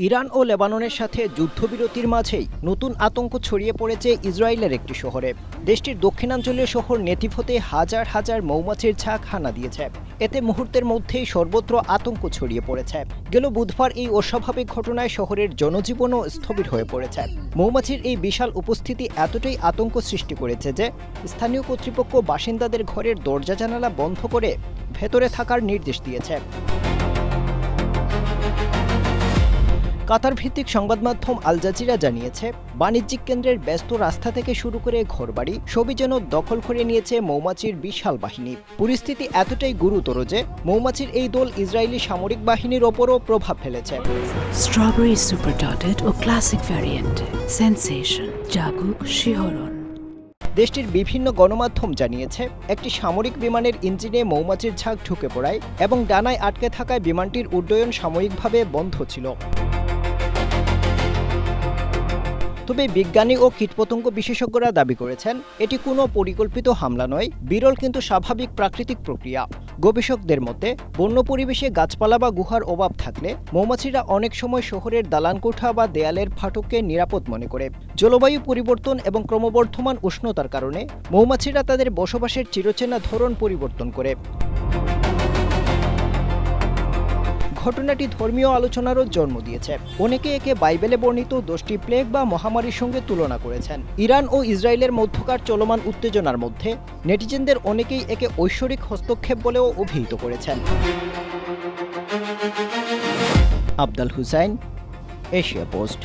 Iran ও লেবাননের সাথে যুদ্ধবিরতির মাঝেই নতুন আতঙ্ক ছড়িয়ে পড়েছে ইসরায়েলের একটি শহরে। দেশটির দক্ষিণাঞ্চলীয় শহর নেতিভতে হাজার হাজার মৌমাছির ঝাঁক হানা দিয়েছে। এতে মুহূর্তের মধ্যেই সর্বত্র আতঙ্ক ছড়িয়ে পড়েছে। গেল বুধবার এই অস্বাভাবিক ঘটনায় শহরের জনজীবনও স্থবির হয়ে পড়েছে। মৌমাছির এই বিশাল উপস্থিতি এতটাই আতঙ্ক সৃষ্টি করেছে যে স্থানীয় কর্তৃপক্ষ বাসিন্দাদের ঘরের দরজা জানালা বন্ধ করে ভেতরে থাকার নির্দেশ দিয়েছে। কাতার ভিত্তিক সংবাদ মাধ্যম আল জাজিরা জানিয়েছে, বাণিজ্যিক কেন্দ্রের ব্যস্ত রাস্তা থেকে শুরু করে ঘরবাড়ি সবই যেন দখল করে নিয়েছে মৌমাছির বিশাল বাহিনী। পরিস্থিতি এতটাই গুরুতর যে মৌমাছির এই দল ইসরায়েলি সামরিক বাহিনীর ওপরও প্রভাব ফেলেছে। স্ট্রবেরি সুপার ডটেড ও ক্লাসিক ভ্যারিয়েন্ট সেন্সেশন জাগুক শিহরণ। দেশটির বিভিন্ন গণমাধ্যম জানিয়েছে, একটি সামরিক বিমানের ইঞ্জিনে মৌমাছির ঝাঁক ঢুকে পড়ায় এবং ডানায় আটকে থাকায় বিমানটির উড্ডয়ন সাময়িকভাবে বন্ধ ছিল। তবে বিজ্ঞানী ও কীটপতঙ্গ বিশেষজ্ঞরা দাবি করেছেন, এটি কোনো পরিকল্পিত হামলা নয়, বিরল কিন্তু স্বাভাবিক প্রাকৃতিক প্রক্রিয়া। গবেষকদের মতে, বন্য পরিবেশে গাছপালা বা গুহার অভাব থাকলে মৌমাছিরা অনেক সময় শহরের দালানকোঠা বা দেয়ালের ফাটককে নিরাপদ মনে করে। জলবায়ু পরিবর্তন এবং ক্রমবর্ধমান উষ্ণতার কারণে মৌমাছিরা তাদের বসবাসের চিরচেনা ধরন পরিবর্তন করে। ঘটনাটি ধর্মীয় আলোচনারও জন্ম দিয়েছে। অনেকে একে বাইবেলে বর্ণিত 10টি প্লেগ বা মহামারীর সঙ্গে তুলনা করেছেন। ইরান ও ইসরায়েলের মধ্যকার চলমান উত্তেজনার মধ্যে নেটিজেনদের অনেকেই একে ঐশ্বরিক হস্তক্ষেপ বলেও অভিহিত করেছেন। Abdal Hussain, Asia post.